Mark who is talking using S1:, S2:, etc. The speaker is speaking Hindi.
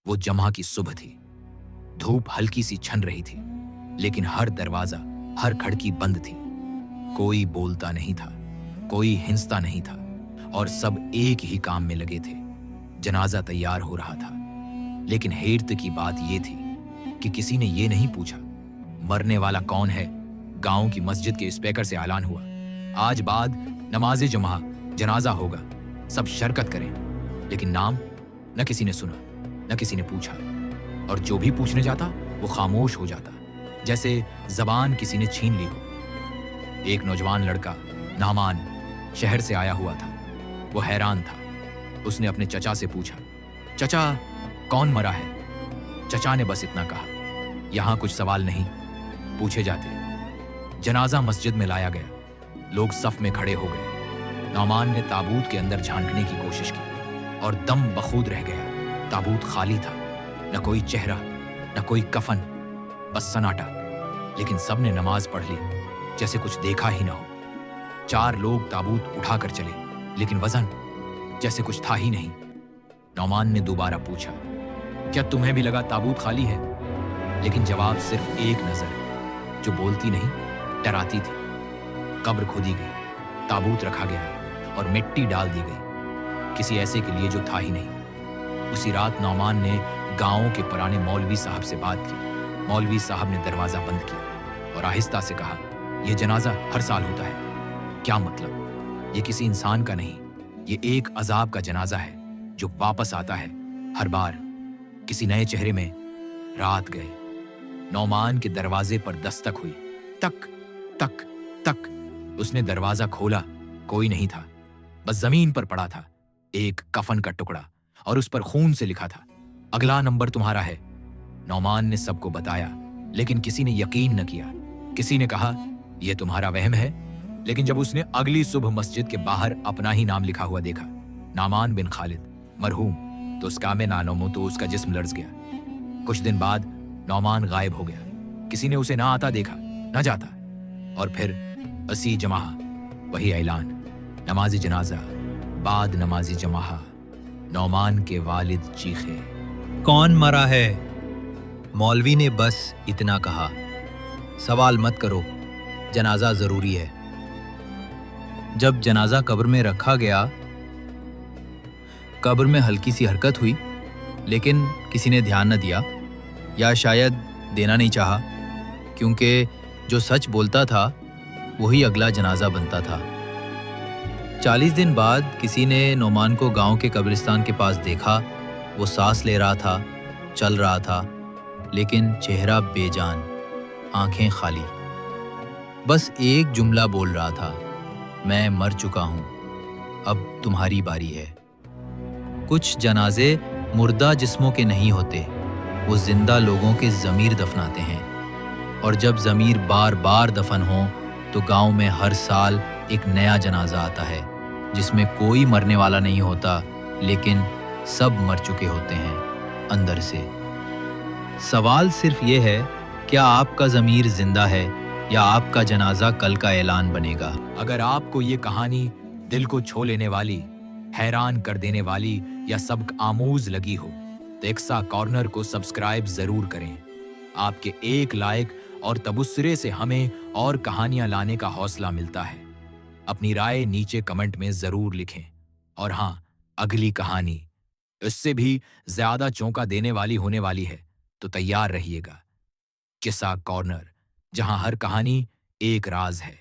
S1: वो जमा की सुबह थी। धूप हल्की सी छन रही थी, लेकिन हर दरवाजा, हर खिड़की बंद थी। कोई बोलता नहीं था, कोई हिंसता नहीं था, और सब एक ही काम में लगे थे। जनाजा तैयार हो रहा था। लेकिन हैरत की बात यह थी कि किसी ने यह नहीं पूछा मरने वाला कौन है। गांव की मस्जिद के स्पीकर से ऐलान हुआ, आज बाद नमाज़े जुमा जनाजा होगा, सब शिरकत करें। लेकिन नाम न किसी ने सुना, न किसी ने पूछा, और जो भी पूछने जाता वो खामोश हो जाता, जैसे जबान किसी ने छीन ली हो। एक नौजवान लड़का नामान शहर से आया हुआ था। वो हैरान था। उसने अपने चचा से पूछा, चचा कौन मरा है? चचा ने बस इतना कहा, यहां कुछ सवाल नहीं पूछे जाते। जनाजा मस्जिद में लाया गया। लोग सफ में खड़े हो गए। नौमान ने ताबूत के अंदर झांकने की कोशिश की और दम बखूद रह गया। ताबूत खाली था, न कोई चेहरा, न कोई कफन, बस सन्नाटा। लेकिन सबने नमाज पढ़ ली, जैसे कुछ देखा ही न हो। 4 लोग ताबूत उठाकर चले, लेकिन वजन जैसे कुछ था ही नहीं। नौमान ने दोबारा पूछा, क्या तुम्हें भी लगा ताबूत खाली है? लेकिन जवाब सिर्फ एक नजर, जो बोलती नहीं, डराती थी। कब्र खोदी गई, ताबूत रखा गया और मिट्टी डाल दी गई, किसी ऐसे के लिए जो था ही नहीं। उसी रात नौमान ने गांव के पुराने मौलवी साहब से बात की। मौलवी साहब ने दरवाजा बंद किया और आहिस्ता से कहा, यह जनाजा हर साल होता है। क्या मतलब? ये किसी इंसान का नहीं, ये एक अजाब का जनाजा है जो वापस आता है हर बार किसी नए चेहरे में। रात गए। नौमान के दरवाजे पर दस्तक हुई, तक तक तक। उसने दरवाजा खोला, कोई नहीं था। बस जमीन पर पड़ा था एक कफन का टुकड़ा, और उस पर खून से लिखा था, अगला नंबर तुम्हारा है। नौमान ने सबको बताया, लेकिन किसी ने यकीन न किया। किसी ने कहा, यह तुम्हारा वहम है। लेकिन जब उसने अगली सुबह मस्जिद के बाहर अपना ही नाम लिखा हुआ देखा, नामान बिन खालिद मरहूम, तो उसका में नानोमो तो उसका जिस्म लर्ज गया। कुछ दिन बाद नौमान गायब हो गया। किसी ने उसे ना आता देखा, ना जाता। और फिर 80 जमा, वही ऐलान, नमाज़ी जनाजा बाद नमाज़ी जमा। नौमान के वालिद चीखे,
S2: कौन मरा है? मौलवी ने बस इतना कहा, सवाल मत करो, जनाजा जरूरी है। जब जनाजा कब्र में रखा गया, कब्र में हल्की सी हरकत हुई, लेकिन किसी ने ध्यान न दिया, या शायद देना नहीं चाहा, क्योंकि जो सच बोलता था वही अगला जनाजा बनता था। 40 दिन बाद किसी ने नौमान को गांव के कब्रिस्तान के पास देखा। वो सांस ले रहा था, चल रहा था, लेकिन चेहरा बेजान, आंखें खाली। बस एक जुमला बोल रहा था, मैं मर चुका हूं, अब तुम्हारी बारी है। कुछ जनाजे मुर्दा जिस्मों के नहीं होते, वो जिंदा लोगों के ज़मीर दफनाते हैं। और जब ज़मीर बार बार दफन हो तो गांव में हर साल एक नया जनाजा आता है, जिसमें कोई मरने वाला नहीं होता, लेकिन सब मर चुके होते हैं अंदर से। सवाल सिर्फ ये है, क्या आपका ज़मीर जिंदा है या आपका जनाजा कल का ऐलान बनेगा?
S1: अगर आपको ये कहानी दिल को छू लेने वाली, हैरान कर देने वाली या सबक आमूज लगी हो, तो एक्सा कॉर्नर को सब्सक्राइब जरूर करें। आपके एक लाइक और तबसरे से हमें और कहानियां लाने का हौसला मिलता है। अपनी राय नीचे कमेंट में जरूर लिखें। और हाँ, अगली कहानी इससे भी ज्यादा चौंका देने वाली होने वाली है, तो तैयार रहिएगा। किस्सा कॉर्नर, जहां हर कहानी एक राज है।